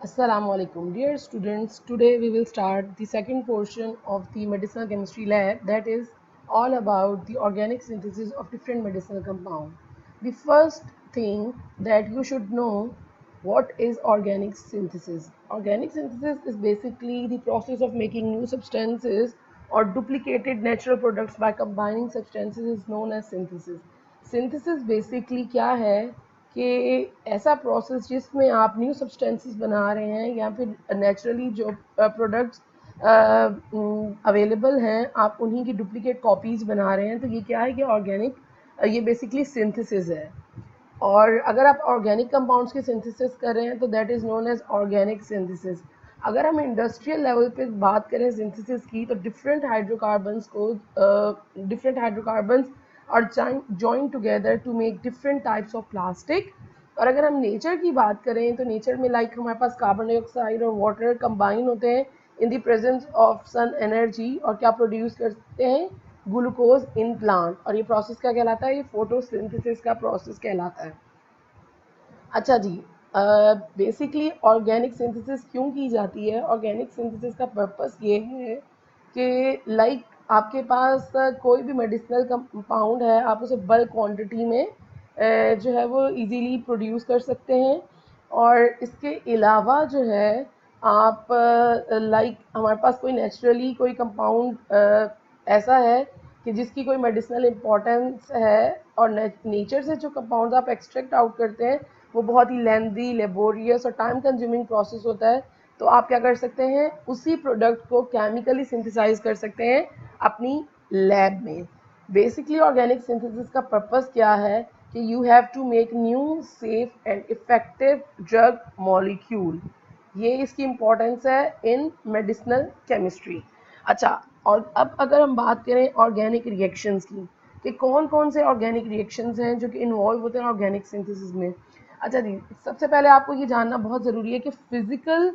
Assalamualaikum, dear students. Today we will start the second portion of the medicinal chemistry lab, that is all about the organic synthesis of different medicinal compounds. The first thing that you should know, what is organic synthesis? Organic synthesis is basically the process of making new substances or duplicated natural products by combining substances is known as synthesis. Synthesis basically क्या है कि ऐसा process जिसमें आप new substances बना रहे हैं या फिर नेचुरली जो प्रोडक्ट्स अवेलेबल हैं आप उन्हीं की डुप्लीकेट कॉपीज़ बना रहे हैं, तो ये क्या है कि ऑर्गेनिक ये बेसिकली सिंथेसिस है। और अगर आप ऑर्गेनिक कंपाउंड्स की सिंथेसिस कर रहे हैं तो that is known as organic synthesis. अगर हम इंडस्ट्रियल लेवल पे बात करें सिंथेसिस की, तो डिफरेंट हाइड्रोकार्बन्स और join together to make different types of plastic. और अगर हम नेचर की बात करें तो नेचर में लाइक हमारे पास कार्बन डाइऑक्साइड और वाटर कंबाइन होते हैं in the presence of sun energy, और क्या प्रोड्यूस करते हैं, ग्लूकोज इन प्लांट। और ये प्रोसेस क्या कहलाता है, ये फोटोसिंथेसिस का प्रोसेस कहलाता है। अच्छा जी, बेसिकली ऑर्गेनिक सिंथेसिस क्यों की जाती है? ऑर्गेनिक सिंथेसिस का पर्पस ये है कि लाइक आपके पास कोई भी मेडिसिनल कंपाउंड है, आप उसे बल्क क्वांटिटी में जो है वो इजीली प्रोड्यूस कर सकते हैं। और इसके अलावा जो है आप लाइक हमारे पास कोई नेचुरली कोई कंपाउंड ऐसा है कि जिसकी कोई मेडिसिनल इम्पोर्टेंस है, और नेचर से जो कंपाउंड्स आप एक्सट्रैक्ट आउट करते हैं वो बहुत ही लेंदी, लेबोरियस और टाइम कंज्यूमिंग प्रोसेस होता है। तो आप क्या कर सकते हैं, उसी प्रोडक्ट को केमिकली सिंथेसाइज कर सकते हैं अपनी लैब में। बेसिकली ऑर्गेनिक सिंथेसिस का पर्पस क्या है कि you have to make new safe and effective drug molecule. ये इसकी इम्पोर्टेंस है इन मेडिसिनल केमिस्ट्री। अच्छा, और अब अगर हम बात करें ऑर्गेनिक रिएक्शंस की, कि कौन कौन से ऑर्गेनिक रिएक्शंस हैं जो कि इन्वॉल्व होते हैं ऑर्गेनिक सिंथेसिस में। अच्छा जी, सबसे पहले आपको ये जानना बहुत ज़रूरी है कि फ़िज़िकल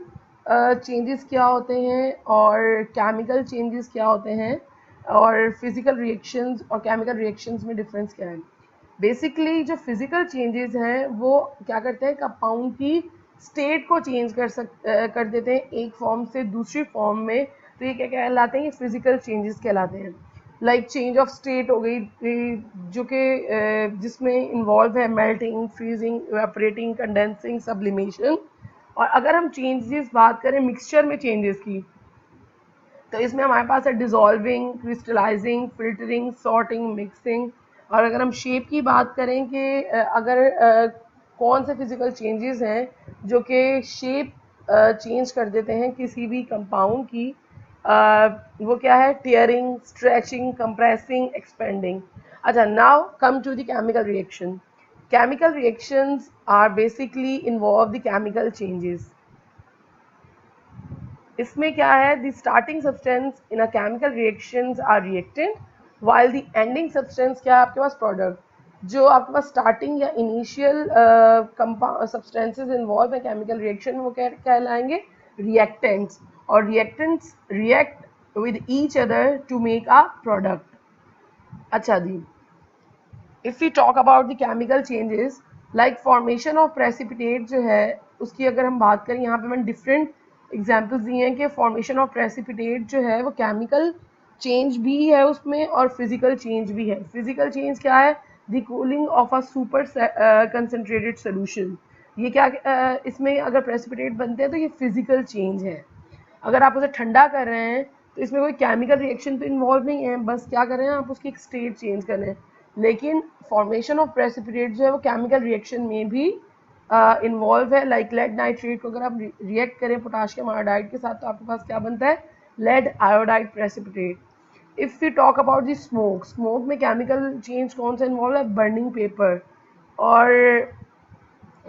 चेंजेस क्या होते हैं और केमिकल चेंजेस क्या होते हैं, और फिज़िकल रिएक्शंस और केमिकल रिएक्शंस में डिफरेंस क्या है। बेसिकली जो फिज़िकल चेंजेस हैं वो क्या करते हैं, कंपाउंड की स्टेट को चेंज कर देते हैं एक फॉर्म से दूसरी फॉर्म में। तो ये क्या कहलाते हैं, ये फिज़िकल चेंजेस कहलाते हैं। लाइक चेंज ऑफ स्टेट हो गई, जो कि जिसमें इन्वॉल्व है melting, freezing, evaporating, condensing, sublimation. और अगर हम चेंजेस बात करें मिक्सचर में चेंजेस की, तो इसमें हमारे पास है डिज़ोल्विंग, क्रिस्टलाइजिंग, फिल्टरिंग, सॉर्टिंग, मिक्सिंग। और अगर हम शेप की बात करें कि अगर कौन से फिज़िकल चेंजेस हैं जो कि शेप चेंज कर देते हैं किसी भी कंपाउंड की, वो क्या है, टीयरिंग, स्ट्रेचिंग, कंप्रेसिंग, एक्सपेंडिंग। अच्छा, now come to the chemical reaction. Chemical reactions are basically involve the chemical changes. इसमें क्या है, the starting substance in a chemical reactions are reactant, while the ending substance क्या है आपके पास, product. जो आपके पास स्टार्टिंग या इनिशियल सब्सटेंसेस इन्वॉल्व है केमिकल रिएक्शन, वो क्या कहलाएंगे, रिएक्टेंट्स। और reactants react with each other to make a product. अच्छा जी, if we talk about the chemical changes, like formation of precipitate जो है उसकी अगर हम बात करें, यहाँ पे मैंने डिफरेंट एग्जांपल्स दिए हैं कि फॉर्मेशन ऑफ प्रेसिपिटेट जो है वो केमिकल चेंज भी है उसमें और फिजिकल चेंज भी है। फिजिकल चेंज क्या है, the cooling of a super concentrated solution. ये क्या इसमें अगर प्रेसिपिटेट बनते हैं तो ये फिजिकल चेंज है। अगर आप उसे ठंडा कर रहे हैं तो इसमें कोई केमिकल रिएक्शन तो इन्वॉल्व नहीं है, बस क्या कर रहे हैं आप, उसकी एक स्टेट चेंज कर रहे हैं। लेकिन फॉर्मेशन ऑफ प्रेसिपिटेट जो है वो केमिकल रिएक्शन में भी इन्वॉल्व है। लाइक लेड नाइट्रेट को अगर आप रिएक्ट करें पोटाशियम आयोडाइड के साथ, तो आपके पास क्या बनता है, lead iodide precipitate. If we talk about the smoke, smoke में केमिकल चेंज कौन सा इन्वॉल्व है, बर्निंग पेपर। और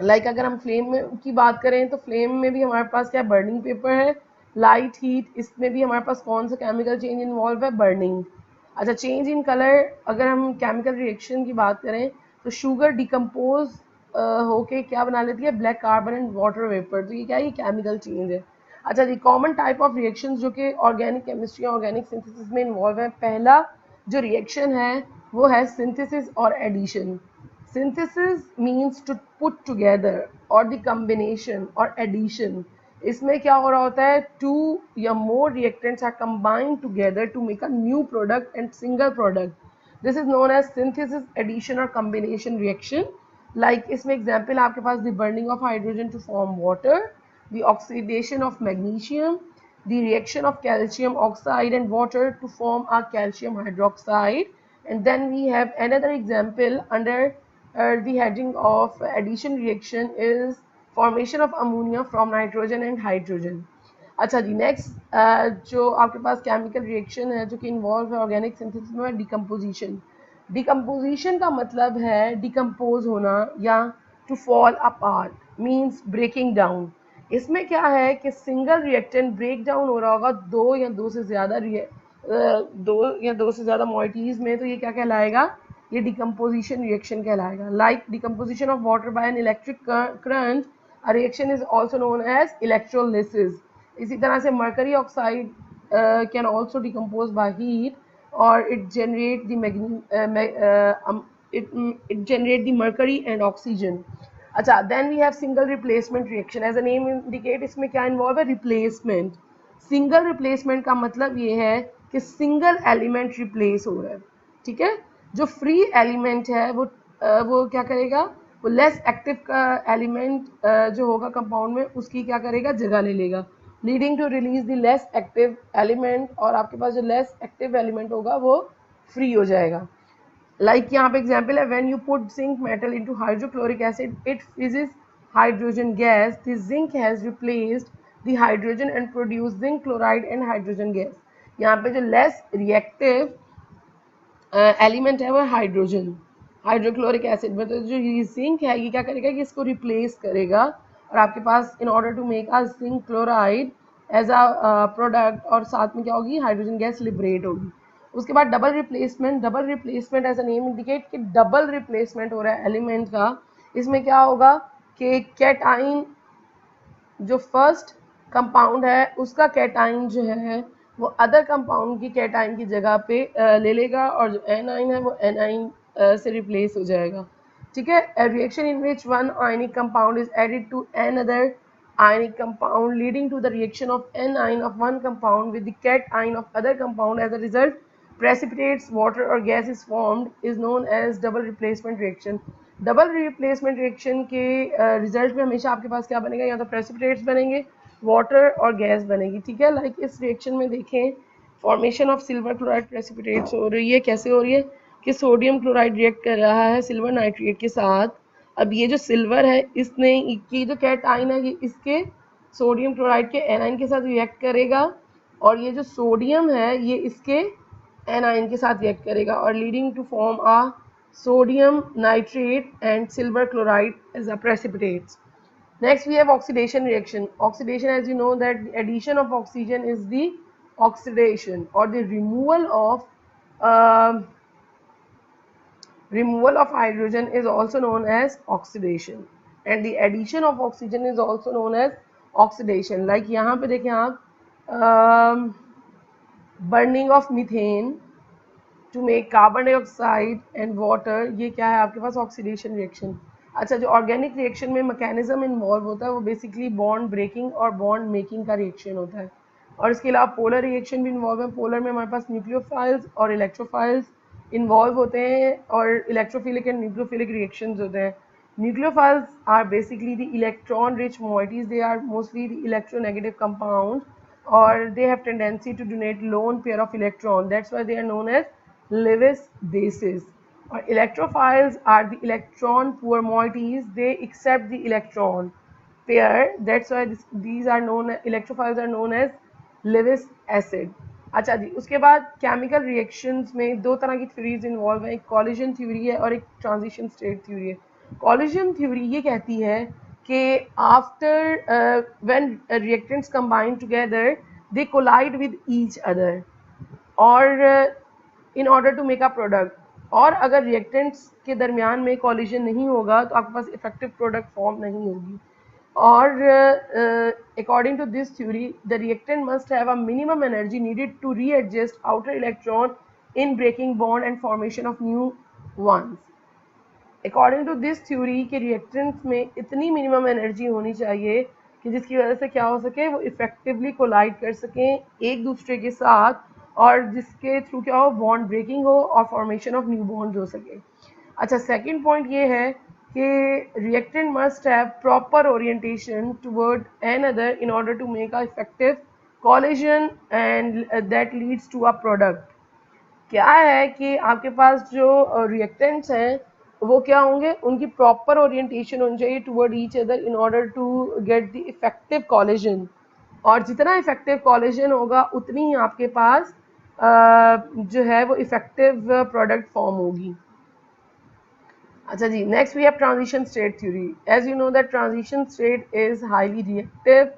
अगर हम फ्लेम में की बात करें तो फ्लेम में भी हमारे पास क्या, बर्निंग पेपर है। लाइट हीट, इसमें भी हमारे पास कौन सा केमिकल चेंज इन्वॉल्व है, बर्निंग। अच्छा, चेंज इन कलर, अगर हम केमिकल रिएक्शन की बात करें तो शुगर डिकम्पोज होके क्या बना लेती है, black carbon and water vapour. तो ये क्या है, ये केमिकल चेंज है। अच्छा जी, कॉमन टाइप ऑफ रिएक्शन जो कि ऑर्गेनिक केमिस्ट्री ऑर्गेनिक सिंथेसिस में इन्वॉल्व है, पहला जो रिएक्शन है वो है सिंथेसिस और addition. Synthesis means to put together or the combination or addition. इसमें क्या हो रहा होता है, टू या more reactants are combined together to make a new product and single product. This is known as synthesis, addition और combination reaction. Like इसमें example आपके पास the burning of hydrogen to form water, the oxidation of magnesium, the reaction of calcium oxide and water to form a calcium hydroxide. And then we have another example under the heading of addition reaction is formation of ammonia from nitrogen and hydrogen. अच्छा जी, next जो आपके पास chemical reaction है जो कि involve है organic synthesis में, decomposition. Decomposition का मतलब है डिकम्पोज होना या to fall apart means breaking down. इसमें क्या है कि सिंगल रिएक्टेंट ब्रेक डाउन हो रहा होगा दो या दो से ज़्यादा मॉइटीज़ में, तो ये क्या कहलाएगा, ये डिकम्पोजिशन रिएक्शन कहलाएगा. Like decomposition of water by an electric current, a reaction is also known as electrolysis. इसी तरह से mercury oxide can also decompose by heat और it generate the mercury and oxygen. अच्छा, then we have single replacement reaction. As a name indicate, इसमें क्या involve है, replacement. Single replacement का मतलब ये है कि सिंगल एलिमेंट रिप्लेस हो रहा है. ठीक है, जो फ्री एलिमेंट है वो क्या करेगा, वो लेस एक्टिव का एलिमेंट जो होगा कंपाउंड में उसकी क्या करेगा, जगह ले लेगा, leading to release the less active element. और आपके पास जो लेस एक्टिव एलिमेंट होगा वो फ्री हो जाएगा. लाइक यहाँ पे एग्जाम्पल है, when you put zinc metal into hydrochloric acid it fizzes hydrogen gas. The zinc has replaced the hydrogen and produce zinc chloride and hydrogen gas. यहाँ पे जो लेस रिएक्टिव एलिमेंट है वो हाइड्रोजन, हाइड्रोक्लोरिक एसिड में. तो जो ये zinc है ये क्या करेगा कि इसको रिप्लेस करेगा और आपके पास in order to make a zinc chloride as a product, और साथ में क्या होगी, हाइड्रोजन गैस लिबरेट होगी. उसके बाद double replacement. Double replacement as a name indicate कि डबल रिप्लेसमेंट हो रहा है एलिमेंट का. इसमें क्या होगा कि कैटाइन, जो फर्स्ट कंपाउंड है उसका कैटाइन जो है वो अदर कंपाउंड की कैटाइन की जगह पे ले लेगा और जो एनाइन है वो एनाइन से रिप्लेस हो जाएगा. ठीक है, reaction in which one ionic compound is added to an other ionic compound leading to the reaction of anion of one compound with the cation of other compound. As a result, precipitates, water or gas is formed is known as double replacement reaction. Double replacement reaction के result में हमेशा आपके पास क्या बनेगा, या तो precipitates बनेंगे, वाटर और गैस बनेगी. ठीक है, लाइक इस रिएक्शन में देखें formation of silver chloride precipitates हो रही है. कैसे हो रही है कि सोडियम क्लोराइड रिएक्ट कर रहा है सिल्वर नाइट्रेट के साथ. अब ये जो सिल्वर है इसने की जो कैटाइन है ये इसके सोडियम क्लोराइड के एनाइन के साथ रिएक्ट करेगा और ये जो सोडियम है ये इसके एनाइन के साथ रिएक्ट करेगा और leading to form a sodium nitrate and silver chloride as a precipitates. Next we have oxidation reaction. Oxidation, as you know that the addition of oxygen is the oxidation or the removal of hydrogen is also known as oxidation, and the addition of oxygen is also known as oxidation. Like यहाँ पे देखें आप burning of methane to make carbon dioxide and water, ये क्या है आपके पास, oxidation reaction. अच्छा, जो ऑर्गेनिक रिएक्शन में मैकेनिज्म इन्वॉल्व होता है वो बेसिकली बॉन्ड ब्रेकिंग और बॉन्ड मेकिंग का रिएक्शन होता है. और इसके अलावा पोलर रिएक्शन भी इन्वॉल्व है. पोलर में हमारे पास न्यूक्लियोफाइल्स और इलेक्ट्रोफाइल्स इन्वॉल्व होते हैं और इलेक्ट्रोफिलिक एंड न्यूक्लियोफिलिक रिएक्शंस होते हैं. Nucleophiles are basically the electron-rich moieties. They are mostly the electronegative compounds, or they have tendency to donate lone pair of electron. That's why they are known as Lewis bases. Or electrophiles are the electron poor moieties. They accept the electron pair. That's why these are known, electrophiles are known as Lewis acid. अच्छा जी, उसके बाद chemical reactions में दो तरह की theories involve है. एक collision theory है और एक ट्रांजिशन स्टेट थ्योरी है. कॉलिजन थ्योरी ये कहती है कि after when reactants combine together they collide with each other और in order to make a product. और अगर रिएक्टेंट्स के दरमियान में कॉलिजन नहीं होगा तो आपके पास इफेक्टिव प्रोडक्ट फॉर्म नहीं होगी. और according to this theory the reactant must have a minimum energy needed to readjust outer electron in breaking bond and formation of new ones. According to this theory के reactants में इतनी minimum energy होनी चाहिए कि कि जिसकी वजह से क्या हो सके, वो इफेक्टिवली कोलाइड कर सकें एक दूसरे के साथ, और जिसके थ्रू क्या हो, बॉन्ड ब्रेकिंग हो और फॉर्मेशन ऑफ न्यू बॉन्ड हो सके। अच्छा, सेकंड पॉइंट ये है कि reactant must have proper orientation toward another in order to make a effective collision and that leads to a product। क्या है कि आपके पास जो रिएक्टेंट्स हैं वो क्या होंगे, उनकी प्रॉपर ओरिएंटेशन होनी चाहिए toward each other in order to get the effective collision, और जितना इफेक्टिव कॉलिजन होगा उतनी ही आपके पास जो है वो इफेक्टिव प्रोडक्ट फॉर्म होगी। अच्छा जी, next we have transition state theory. As you know that transition state is highly reactive,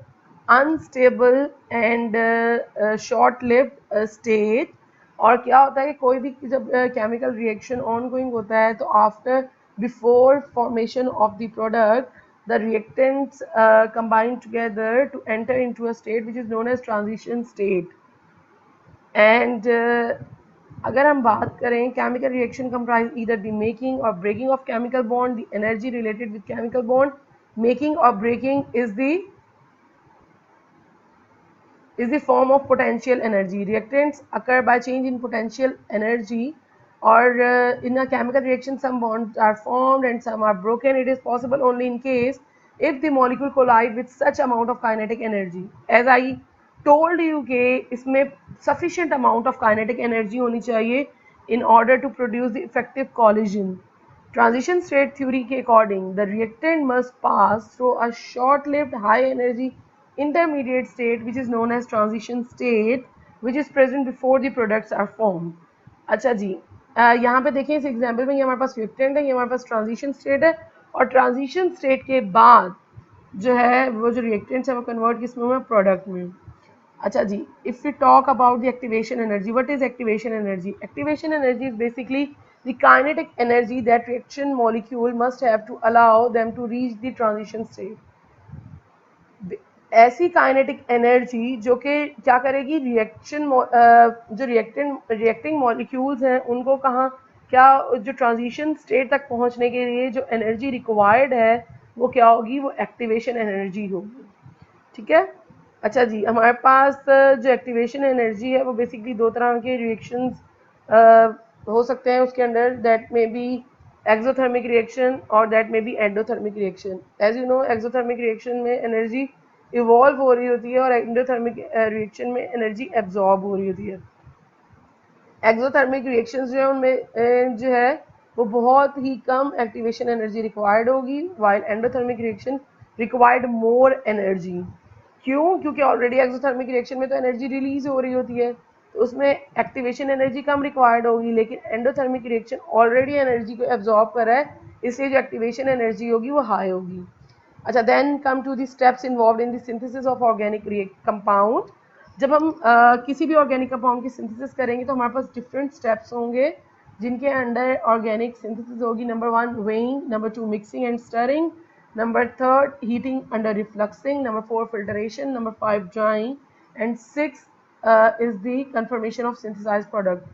unstable and short lived state. और क्या होता है कि कोई भी जब केमिकल रिएक्शन ऑनगोइंग होता है तो after before formation of the product the reactants combine together to enter into a state which is known as transition state। and अगर हम बात करें, chemical reaction comprise either the making और breaking of chemical bond, the energy related with chemical bond making और breaking is the form of potential energy। Reactants occur by change in potential energy, or in a chemical reaction some bonds are formed and some are broken। It is possible only in case if the molecule collide with such amount of kinetic energy। As I told you कि इसमें sufficient amount of kinetic energy होनी चाहिए in order to produce the effective collision। Transition state theory के according the reactant must pass through a short-lived high energy intermediate state which is known as transition state which is present before the products are formed। अच्छा जी, यहाँ पे देखें इस example में ये हमारे पास reactant है, ये हमारे पास ट्रांजिशन स्टेट है, और ट्रांजिशन स्टेट के बाद जो है वो जो रिएक्टेंट्स है वो कन्वर्ट किस में, प्रोडक्ट में। अच्छा जी, if we talk about the activation energy, what is activation energy? Activation energy is basically the kinetic energy that reaction molecule must have to allow them to reach the transition state। ऐसी kinetic energy जो कि क्या करेगी, reaction जो reacting molecules हैं उनको कहाँ, क्या जो ट्रांजिशन स्टेट तक पहुंचने के लिए जो एनर्जी रिक्वायर्ड है वो क्या होगी, वो एक्टिवेशन एनर्जी होगी। ठीक है। अच्छा जी, हमारे पास जो एक्टिवेशन एनर्जी है वो बेसिकली दो तरह के रिएक्शंस हो सकते हैं उसके अंदर, that may be exothermic reaction और that may be endothermic reaction. As you know, exothermic reaction में एनर्जी इवॉल्व हो रही होती है और एंडोथर्मिक रिएक्शन में एनर्जी एब्जॉर्ब हो रही होती है। एक्सोथर्मिक रिएक्शंस जो है उनमें जो है वो बहुत ही कम एक्टिवेशन एनर्जी रिक्वायर्ड होगी, while endothermic reaction required more energy. क्यों? क्योंकि ऑलरेडी एक्सोथर्मिक रिएक्शन में तो एनर्जी रिलीज हो रही होती है तो उसमें एक्टिवेशन एनर्जी कम रिक्वायर्ड होगी, लेकिन एंडोथर्मिक रिएक्शन ऑलरेडी एनर्जी को एब्जॉर्ब कर रहा है, इसलिए जो एक्टिवेशन एनर्जी होगी वो हाई होगी। अच्छा, then come to the steps involved in the synthesis of organic compound. जब हम किसी भी ऑर्गेनिक कंपाउंड की सिंथेसिस करेंगे तो हमारे पास डिफरेंट स्टेप्स होंगे जिनके अंडर ऑर्गेनिक सिंथेसिस होगी। Number 1 weighing, number 2 mixing and stirring, number 3 heating under refluxing, number 4 filtration, number 5 drying and 6 is the confirmation of synthesize product.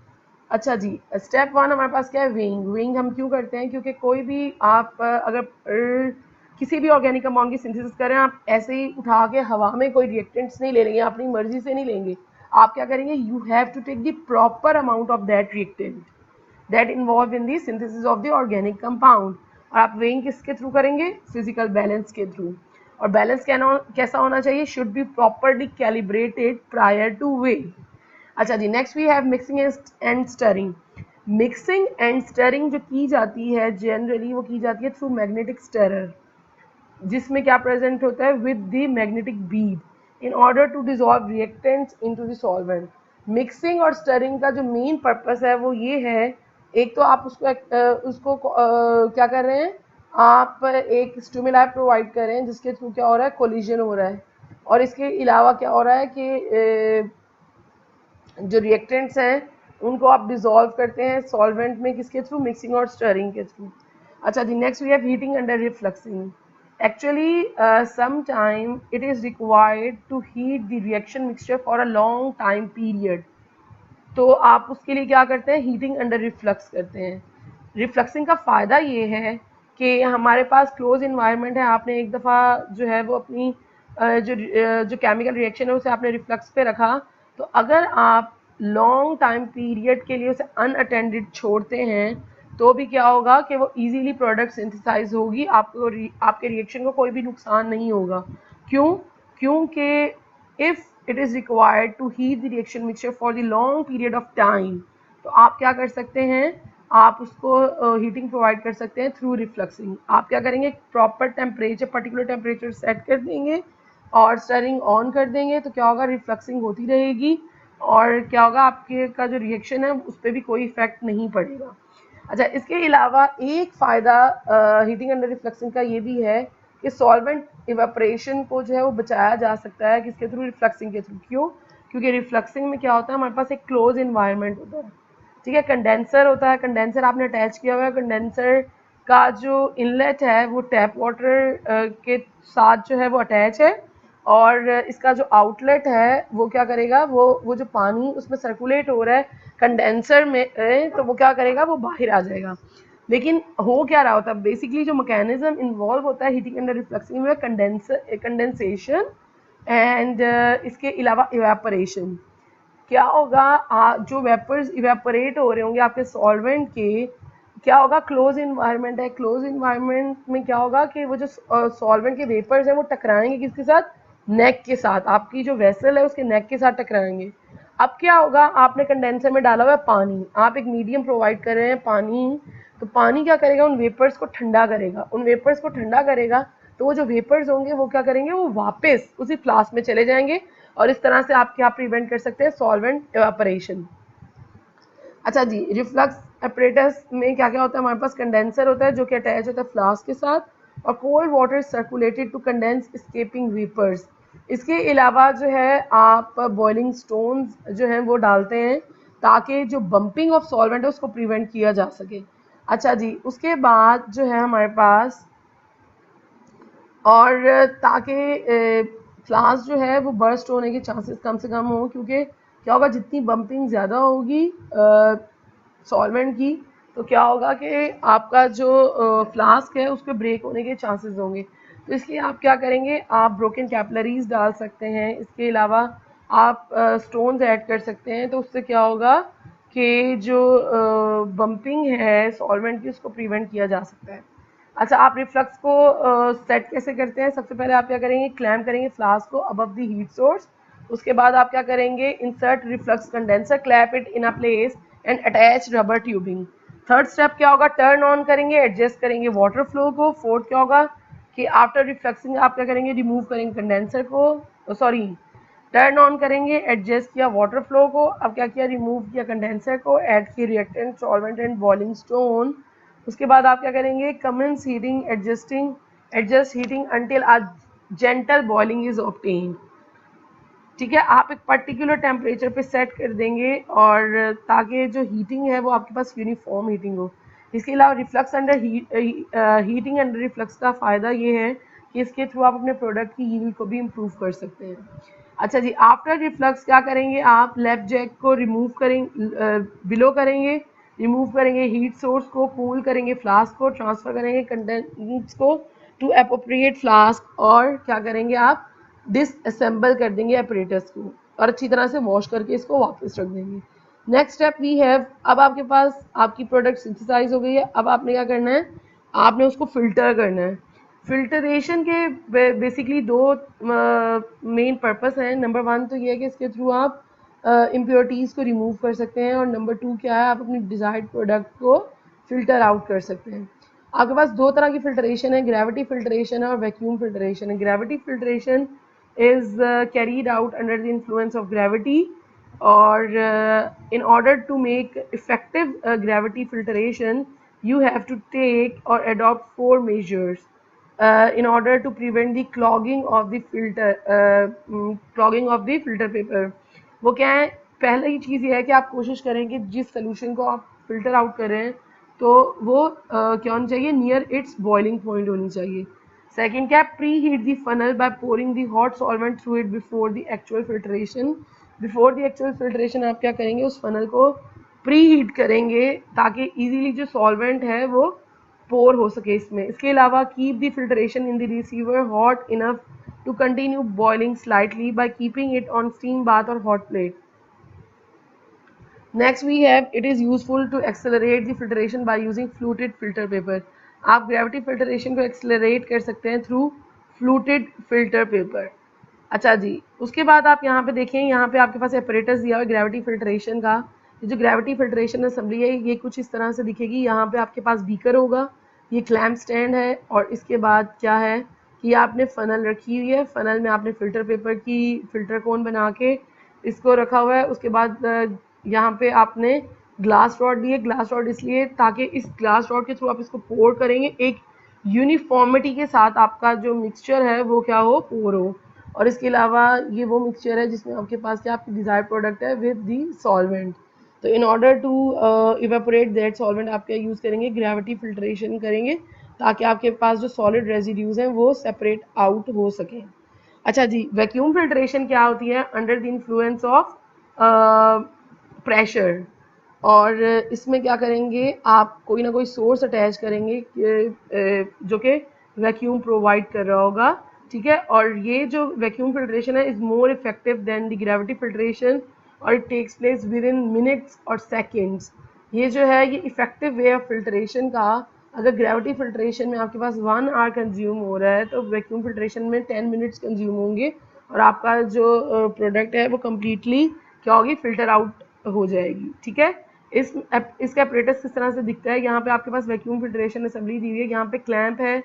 अच्छा जी, स्टेप 1 हमारे पास क्या है, वेइंग। वेइंग हम क्यों करते हैं? क्योंकि कोई भी आप अगर किसी भी ऑर्गेनिक कंपाउंड की सिंथेसिस करें, आप ऐसे ही उठा के हवा में कोई रिएक्टेंट्स नहीं ले लेंगे, अपनी मर्जी से नहीं लेंगे। आप क्या करेंगे, you have to take the proper amount of that reactant that involve in the synthesis of the organic compound. और आप वेइंग किसके थ्रू करेंगे? फिजिकल बैलेंस के थ्रू। और बैलेंस कैसा होना चाहिए? Should be properly calibrated prior to weigh. अच्छा जी, next we have mixing and stirring. Mixing and stirring जो की जाती है जनरली वो की जाती है थ्रू मैग्नेटिक स्टरर, जिसमें क्या प्रेजेंट होता है, with the magnetic bead in order to dissolve reactants into the solvent. Mixing और स्टरिंग का जो मेन पर्पस है वो ये है, एक तो आप उसको क्या कर रहे हैं, आप एक स्टिमुलाई प्रोवाइड कर रहे हैं जिसके थ्रू क्या हो रहा है, कोलिजन हो रहा है। और इसके अलावा क्या हो रहा है कि जो रिएक्टेंट्स हैं उनको आप डिसॉल्व करते हैं सॉल्वेंट में, किसके थ्रू? मिक्सिंग और स्टरिंग के थ्रू। अच्छा जी, next we have heating under refluxing. Actually, sometime it is required to heat the reaction mixture for a long time period। तो आप उसके लिए क्या करते हैं, हीटिंग अंडर रिफ्लक्स करते हैं। रिफ्लक्सिंग का फ़ायदा ये है कि हमारे पास क्लोज इन्वायरमेंट है, आपने एक दफ़ा जो है वो अपनी जो केमिकल रिएक्शन है उसे आपने रिफ्लक्स पे रखा, तो अगर आप लॉन्ग टाइम पीरियड के लिए उसे अनअटेंडेड छोड़ते हैं तो भी क्या होगा कि वो इजीली प्रोडक्ट सिंथेसाइज होगी, आपको आपके रिएक्शन को कोई भी नुकसान नहीं होगा। क्यों? क्योंकि if it is required to heat the reaction mixture for the long period of time, तो आप क्या कर सकते हैं, आप उसको हीटिंग प्रोवाइड कर सकते हैं थ्रू रिफ्लक्सिंग। आप क्या करेंगे, proper temperature, particular temperature set कर देंगे और स्टरिंग ऑन कर देंगे, तो क्या होगा, रिफ्लक्सिंग होती रहेगी और क्या होगा, आपके का जो रिएक्शन है उस पर भी कोई इफेक्ट नहीं पड़ेगा। अच्छा, इसके अलावा एक फ़ायदा हीटिंग अंडर रिफ्लक्सिंग का ये भी है कि सॉल्वेंट इवेपोरेशन को जो है वो बचाया जा सकता है किसके थ्रू, रिफ्लक्सिंग के थ्रू। क्यों? क्योंकि रिफ्लक्सिंग में क्या होता है, हमारे पास एक क्लोज इन्वायरमेंट होता है, ठीक है, कंडेंसर होता है, कंडेंसर आपने अटैच किया हुआ है, कंडेंसर का जो इनलेट है वो टैप वाटर के साथ जो है वो अटैच है, और इसका जो आउटलेट है वो क्या करेगा, वो जो पानी उसमें सर्कुलेट हो रहा है कंडेंसर में, तो वो क्या करेगा, वो बाहर आ जाएगा। लेकिन हो क्या रहा होता है, बेसिकली जो मैकेनिज्म इन्वॉल्व होता है हीटिंग अंडर रिफ्लक्सिंग में, कंडेंसेशन एंड इसके अलावा इवेपोरेशन। क्या होगा, जो वेपर्स इवेपोरेट हो रहे होंगे आपके सॉल्वेंट के, क्या होगा, क्लोज इन्वायरमेंट है, क्लोज इन्वायरमेंट में क्या होगा कि वो जो सॉल्वेंट के वेपर्स हैं वो टकराएंगे किसके साथ, नेक के साथ, आपकी जो वेसल है उसके नेक के साथ टकराएंगे। अब क्या होगा, आपने कंडेंसर में डाला हुआ है पानी, आप एक मीडियम प्रोवाइड कर रहे हैं पानी, तो पानी क्या करेगा, उन वेपर्स को ठंडा करेगा, उन वेपर्स को ठंडा करेगा, तो वो जो वेपर्स होंगे वो क्या करेंगे, वो वापस उसी फ्लास्क में चले जाएंगे और इस तरह से आप क्या प्रिवेंट कर सकते हैं, सॉल्वेंट एवापोरेशन। अच्छा जी, रिफ्लक्स एपरेटस में क्या क्या होता है, हमारे पास कंडेंसर होता है जो कि अटैच होता है फ्लास्क के साथ, और cold water circulated to condense escaping vapours. इसके अलावा जो है आप बॉइलिंग स्टोन्स जो हैं वो डालते हैं ताकि जो बम्पिंग ऑफ सॉल्वेंट है उसको प्रिवेंट किया जा सके। अच्छा जी, उसके बाद जो है हमारे पास, और ताकि फ्लास्क जो है वो बर्स्ट होने के चांसेस कम से कम हो, क्योंकि क्या होगा, जितनी बम्पिंग ज़्यादा होगी सॉल्वेंट की, तो क्या होगा कि आपका जो फ्लास्क है उस पर ब्रेक होने के चांसेस होंगे। तो इसलिए आप क्या करेंगे, आप ब्रोकन कैपिलरीज डाल सकते हैं, इसके अलावा आप स्टोन्स ऐड कर सकते हैं, तो उससे क्या होगा कि जो बम्पिंग है सॉल्वेंट की उसको प्रिवेंट किया जा सकता है। अच्छा, आप रिफ्लक्स को सेट कैसे करते हैं, सबसे पहले आप क्या करेंगे, क्लैम्प करेंगे फ्लास्क को अबव द हीट सोर्स, उसके बाद आप क्या करेंगे, insert reflux condenser, clap it in a place and attach rubber tubing. Third step क्या होगा, टर्न ऑन करेंगे, एडजस्ट करेंगे वाटर फ्लो को। फोर्थ क्या होगा कि आफ्टर रिफ्लक्सिंग आप क्या करेंगे, रिमूव करेंगे कंडेंसर को, सॉरी, टर्न ऑन करेंगे, एडजस्ट किया वाटर फ्लो को, अब क्या किया, रिमूव किया कंडेंसर को, ऐड किए reactant, solvent and boiling stone. उसके बाद आप क्या करेंगे, commence heating, adjust heating until a gentle boiling is obtained. ठीक है, आप एक पर्टिकुलर टेम्परेचर पे सेट कर देंगे और ताकि जो हीटिंग है वो आपके पास यूनिफॉर्म हीटिंग हो। इसके अलावा reflux under heating under reflux का फ़ायदा ये है कि इसके थ्रू आप अपने प्रोडक्ट की यील्ड को भी इम्प्रूव कर सकते हैं। अच्छा जी, आफ्टर रिफ्लक्स क्या करेंगे, आप लेफ्ट जैक को रिमूव करेंगे, बिलो करेंगे, रिमूव करेंगे हीट सोर्स को, कूल करेंगे फ्लास्क को, ट्रांसफ़र करेंगे कंडेंस को टू एप्रोप्रिएट फ्लास्क, और क्या करेंगे, आप डिसअसेंबल कर देंगे अपरेटस को और अच्छी तरह से वॉश करके इसको वापस रख देंगे। नेक्स्ट स्टेप वी हैव, अब आपके पास आपकी प्रोडक्ट सिंथेसाइज हो गई है, अब आपने क्या करना है, आपने उसको फिल्टर करना है। फिल्टरेशन के बेसिकली दो मेन पर्पस हैं। नंबर वन तो ये है कि इसके थ्रू आप इम्प्योरिटीज़ को रिमूव कर सकते हैं, और नंबर टू क्या है, आप अपनी डिज़ायर्ड प्रोडक्ट को फ़िल्टर आउट कर सकते हैं। आपके पास दो तरह की फ़िल्टरेशन है, ग्रेविटी फ़िल्टरेशन है और वैक्यूम फ़िल्टरेशन है। Gravity filtration is carried out under the influence of gravity, or in order to make effective gravity filtration you have to take or adopt 4 measures in order to prevent the clogging of the filter paper। वो क्या है, पहली चीज़ ये है कि आप कोशिश करें कि जिस सोल्यूशन को आप फिल्टर आउट कर रहे हैं तो वो क्या होनी चाहिए, नियर इट्स बॉइलिंग पॉइंट होनी चाहिए। सेकेंड क्या, preheat the funnel by pouring the hot solvent through it before the actual filtration. Before the actual filtration आप क्या करेंगे, उस फनल को प्री हीट करेंगे ताकि इजीली जो सॉल्वेंट है वो पोर हो सके इसमें। इसके अलावा keep the filtration in the receiver hot enough to continue boiling slightly by keeping it on steam bath or hot plate. Next we have, it is useful to accelerate the filtration by using fluted filter paper. आप gravity filtration को accelerate कर सकते हैं through fluted filter paper. अच्छा जी, उसके बाद आप यहाँ पे देखें, यहाँ पे आपके पास apparatus दिया हुआ है gravity filtration का. ये जो gravity filtration assembly है ये कुछ इस तरह से दिखेगी. यहाँ पे आपके पास beaker होगा, ये clamp stand है, और इसके बाद क्या है कि आपने funnel रखी हुई है. funnel में आपने filter paper की filter cone बना के इसको रखा हुआ है. उसके बाद यहाँ पे आपने ग्लास रॉड ली है. ग्लास रॉड इसलिए ताकि इस ग्लास रॉड के थ्रू आप इसको पोर करेंगे, एक यूनिफॉर्मिटी के साथ आपका जो मिक्सचर है वो क्या हो, पोर हो. और इसके अलावा ये वो मिक्सचर है जिसमें आपके पास क्या आपकी डिजायर्ड प्रोडक्ट है विद दी सॉल्वेंट. तो in order to evaporate that solvent आप क्या यूज़ करेंगे, ग्रेविटी फिल्ट्रेशन करेंगे ताकि आपके पास जो सॉलिड रेजिड्यूज हैं वो सेपरेट आउट हो सकें. अच्छा जी, वैक्यूम फिल्ट्रेशन क्या होती है, under the influence of pressure. और इसमें क्या करेंगे, आप कोई ना कोई सोर्स अटैच करेंगे जो कि वैक्यूम प्रोवाइड कर रहा होगा, ठीक है. और ये जो वैक्यूम फिल्ट्रेशन है is more effective than the gravity filtration और it takes place within minutes और सेकेंड्स. ये जो है ये इफेक्टिव वे ऑफ फिल्ट्रेशन का, अगर ग्रेविटी फिल्ट्रेशन में आपके पास 1 आवर कंज्यूम हो रहा है तो वैक्यूम फिल्ट्रेशन में 10 मिनट्स कंज्यूम होंगे और आपका जो प्रोडक्ट है वो कम्प्लीटली क्या होगी, फिल्टर आउट हो जाएगी, ठीक है. इसका अपरेटस किस तरह से दिखता है, यहाँ पे आपके पास वैक्यूम फिल्ट्रेशन असेंबली दी हुई है. यहाँ पे क्लैंप है,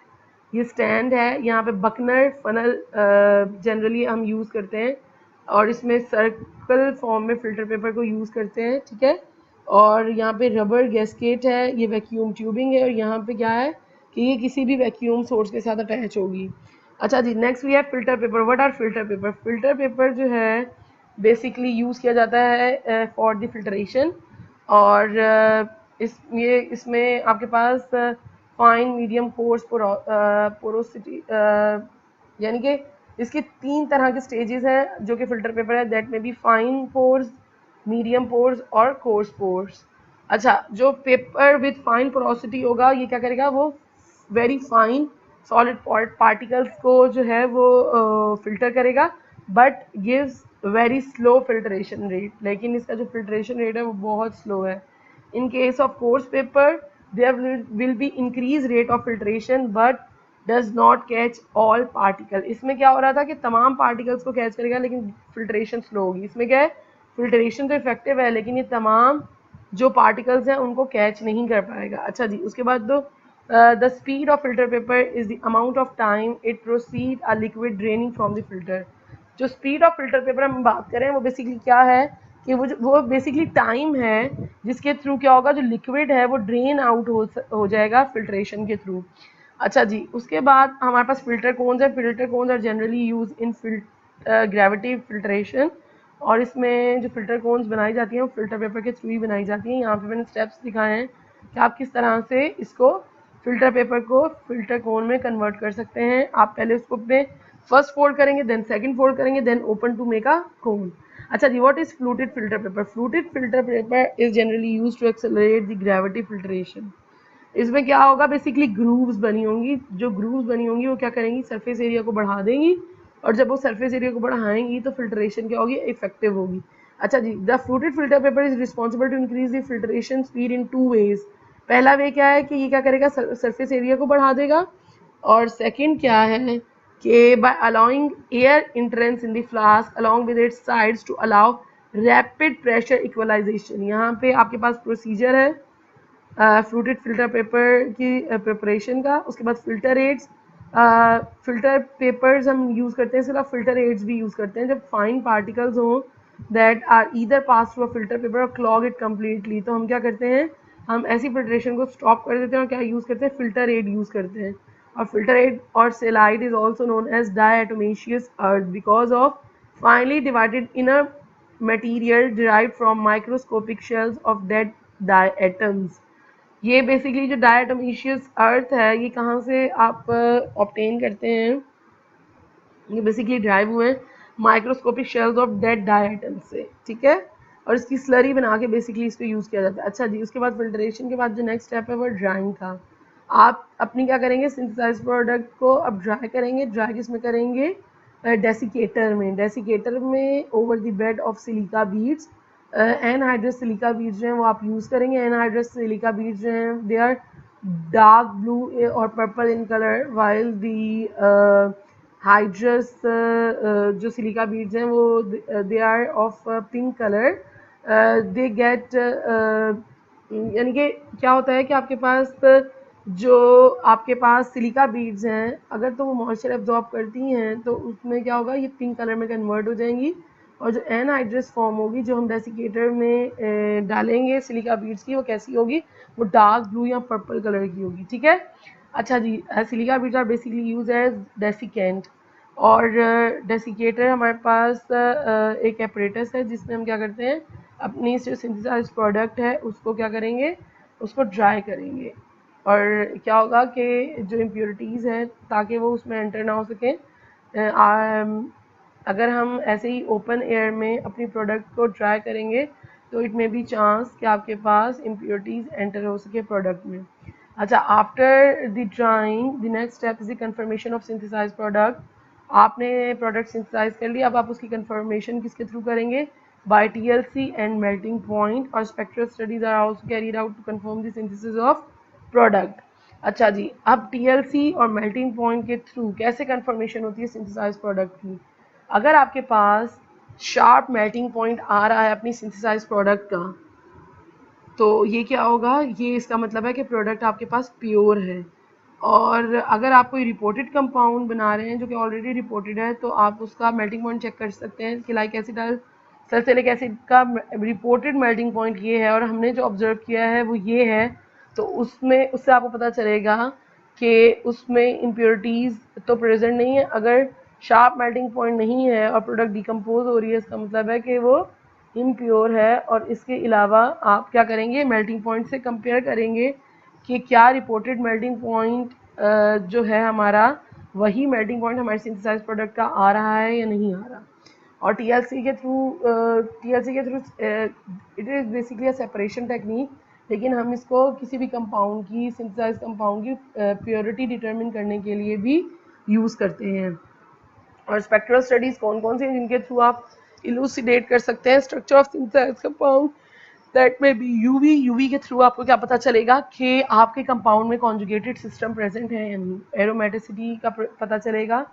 ये स्टैंड है, यहाँ पे बकनर फनल जनरली हम यूज़ करते हैं और इसमें सर्कल फॉर्म में फिल्टर पेपर को यूज़ करते हैं, ठीक है. और यहाँ पे रबर गैस्केट है, ये वैक्यूम ट्यूबिंग है और यहाँ पे क्या है कि ये किसी भी वैक्यूम सोर्स के साथ अटैच होगी. अच्छा जी, नेक्स्ट वी है filter paper. What are filter paper. Filter paper जो है बेसिकली यूज़ किया जाता है फॉर द फिल्ट्रेशन. और इसमें आपके पास फाइन, मीडियम, कोर्स, पोरोसिटी, यानी कि इसके 3 तरह के स्टेजेस हैं जो कि फिल्टर पेपर है. दैट में be fine pores, medium pores और कोर्स पोर्स. अच्छा, जो पेपर विद फाइन पोरोसिटी होगा ये क्या करेगा, वो वेरी फाइन सॉलिड पार्टिकल्स को जो है वो फिल्टर करेगा, but gives very slow filtration rate. लेकिन इसका जो फिल्ट्रेशन रेट है वो बहुत स्लो है. In case of coarse paper there will be increase rate of filtration but does not catch all particle. इसमें क्या हो रहा था कि तमाम पार्टिकल्स को कैच करेगा लेकिन फिल्ट्रेशन स्लो होगी. इसमें क्या है, फिल्ट्रेशन तो इफेक्टिव है लेकिन ये तमाम जो पार्टिकल्स हैं उनको कैच नहीं कर पाएगा. अच्छा जी, उसके बाद दो the speed of filter paper is the amount of time it proceed a liquid draining from the filter. जो स्पीड ऑफ फिल्टर पेपर हम बात करें वो बेसिकली क्या है कि वो बेसिकली टाइम है जिसके थ्रू क्या होगा, जो लिक्विड है वो ड्रेन आउट हो जाएगा फिल्ट्रेशन के थ्रू. अच्छा जी, उसके बाद हमारे पास फिल्टर कोन्स है. Filter cones are generally use in gravity filtration और इसमें जो फिल्टर कोन्स बनाई जाती हैं वो फिल्टर पेपर के थ्रू ही बनाई जाती हैं. यहाँ पे मैंने स्टेप्स दिखाए हैं कि आप किस तरह से इसको फिल्टर पेपर को फिल्टर कोन में कन्वर्ट कर सकते हैं. आप पहले उसको अपने फर्स्ट फोल्ड करेंगे, देन सेकंड फोल्ड करेंगे, then open to make a cone. अच्छा जी, what is fluted filter paper. Fluted filter paper is generally used to accelerate the gravity filtration. इसमें क्या होगा, बेसिकली ग्रूव्स बनी होंगी. जो ग्रूव्स बनी होंगी वो क्या करेंगी, सरफेस एरिया को बढ़ा देंगी और जब वो सरफेस एरिया को बढ़ाएंगी तो फिल्ट्रेशन क्या होगी, इफेक्टिव होगी. अच्छा जी, the fluted filter paper is responsible to increase the filtration speed in 2 ways. पहला वे क्या है कि ये क्या करेगा, सरफेस एरिया को बढ़ा देगा. और सेकेंड क्या है कि by allowing air entrance in the flask along with its sides to allow rapid pressure equalization. यहाँ पे आपके पास प्रोसीजर है फ्लूटेड फिल्टर पेपर की प्रिपरेशन का. उसके बाद फिल्टर एड्स. फिल्टर पेपर्स हम यूज़ करते हैं, सिर्फ फिल्टर एड्स भी यूज़ करते हैं जब फाइन पार्टिकल्स हों that are either pass through a filter paper और क्लॉग इट कम्प्लीटली. तो हम क्या करते हैं, हम ऐसी फिल्ट्रेशन को स्टॉप कर देते हैं और क्या यूज़ करते हैं, फिल्टर एड यूज़ करते हैं. और filter aid or saline is also known as diatomaceous earth because of finely divided inner material derived from microscopic shells of dead diatoms. ये बेसिकली जो diatomaceous earth है ये कहाँ से आप ऑब्टेन करते हैं, ये बेसिकली ड्राइव हुए हैं microscopic shells of dead diatoms से, ठीक है. और इसकी स्लरी बना के बेसिकली इसको यूज़ किया जाता है. अच्छा जी, उसके बाद फिल्ट्रेशन के बाद जो नेक्स्ट स्टेप है वो ड्राइंग था. आप अपनी क्या करेंगे, सिंथेसाइज प्रोडक्ट को अब ड्राई करेंगे. ड्राई किस में करेंगे, डेसिकेटर में over the bed of silica beads, anhydrous silica beads जो हैं वो आप यूज़ करेंगे। एनहाइड्रस सिलिका बीड्स जो हैं दे आर डार्क ब्लू और purple in colour, while the hydrous जो सिलिका बीड्स हैं वो they are of pink colour. They get यानी कि क्या होता है कि आपके पास जो आपके पास सिलिका बीड्स हैं अगर तो वो मॉइस्चर एब्जॉर्ब करती हैं तो उसमें क्या होगा, ये पिंक कलर में कन्वर्ट हो जाएंगी। और जो एनहाइड्रस फॉर्म होगी जो हम डेसिकेटर में डालेंगे सिलिका बीड्स की, वो कैसी होगी, वो डार्क ब्लू या पर्पल कलर की होगी। ठीक है, अच्छा जी। Silica beads are basically use as desiccant. और डेसिकेटर हमारे पास एक एपरेटस है जिसमें हम क्या करते हैं, अपनी जो सिंथेसाइज प्रोडक्ट है उसको क्या करेंगे, उसको ड्राई करेंगे। और क्या होगा कि जो इम्प्योरिटीज़ हैं ताकि वो उसमें एंटर ना हो सकें, अगर हम ऐसे ही ओपन एयर में अपनी प्रोडक्ट को ड्राई करेंगे तो इट मे बी चांस कि आपके पास इम्प्योरिटीज़ एंटर हो सके प्रोडक्ट में। अच्छा, after the drying the next step is the confirmation of synthesize product. आपने प्रोडक्ट सिंथेसाइज कर लिया, अब आप उसकी कन्फर्मेशन किसके थ्रू करेंगे, by TLC and melting point. और spectral studies are also carried out to confirm the synthesis of product. अच्छा जी, अब TLC और मेल्टिंग पॉइंट के थ्रू कैसे कन्फर्मेशन होती है सिंथेसाइज प्रोडक्ट की। अगर आपके पास शार्प मेल्टिंग पॉइंट आ रहा है अपनी सिंथेसाइज प्रोडक्ट का, तो ये क्या होगा, ये इसका मतलब है कि प्रोडक्ट आपके पास प्योर है। और अगर आप कोई रिपोर्टेड कंपाउंड बना रहे हैं जो कि ऑलरेडी रिपोर्टेड है, तो आप उसका मेल्टिंग पॉइंट चेक कर सकते हैं कि लाइक एसिटाइल सल्फ्यूरिक एसिड का रिपोर्टेड मेल्टिंग पॉइंट ये है और हमने जो ऑब्जर्व किया है वो ये है। तो उसमें उससे आपको पता चलेगा कि उसमें इम्प्योरिटीज़ तो प्रेजेंट नहीं है। अगर शार्प मेल्टिंग पॉइंट नहीं है और प्रोडक्ट डिकम्पोज हो रही है, इसका मतलब है कि वो इम्प्योर है। और इसके अलावा आप क्या करेंगे, मेल्टिंग पॉइंट से कंपेयर करेंगे कि क्या रिपोर्टेड मेल्टिंग पॉइंट जो है हमारा, वही मेल्टिंग पॉइंट हमारे सिंथेसाइज प्रोडक्ट का आ रहा है या नहीं आ रहा। और TLC के through it is basically a separation technique, लेकिन हम इसको किसी भी कंपाउंड की, सिंथेसाइज कंपाउंड की प्योरिटी डिटरमिन करने के लिए भी यूज़ करते हैं। और स्पेक्ट्रल स्टडीज़ कौन कौन सी हैं जिनके थ्रू आप इलूसिडेट कर सकते हैं structure of synthesize compound, that में बी यूवी के थ्रू आपको क्या पता चलेगा कि आपके कंपाउंड में कॉन्जुगेटेड सिस्टम प्रेजेंट है या नहीं। एरोमेटिसिटी का पता चलेगा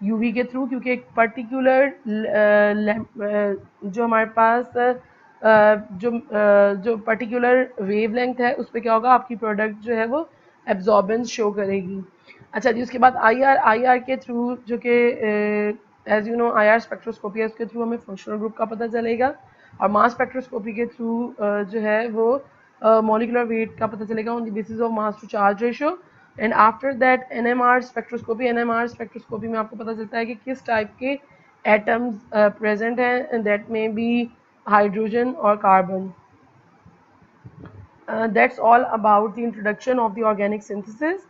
यूवी के थ्रू, क्योंकि एक पर्टिकुलर जो हमारे पास जो पर्टिकुलर वेवलेंथ है उस पर क्या होगा, आपकी प्रोडक्ट जो है वो एब्जॉर्बेंस शो करेगी। अच्छा जी, उसके बाद आईआर के थ्रू, जो कि as you know IR spectroscopy है, उसके थ्रू हमें फंक्शनल ग्रुप का पता चलेगा। और मास स्पेक्ट्रोस्कोपी के थ्रू जो है वो मॉलिकुलर वेट का पता चलेगा on the basis of mass to charge ratio. And after that NMR spectroscopy में आपको पता चलता है कि किस टाइप के एटम्स प्रेजेंट हैं, दैट में बी हाइड्रोजन और carbon. That's all about the introduction of the organic synthesis.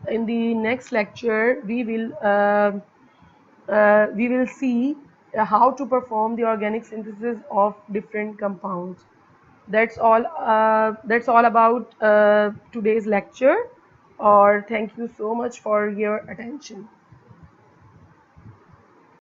In the next lecture, we will see how to perform the organic synthesis of different compounds. That's all about today's lecture. Or thank you so much for your attention.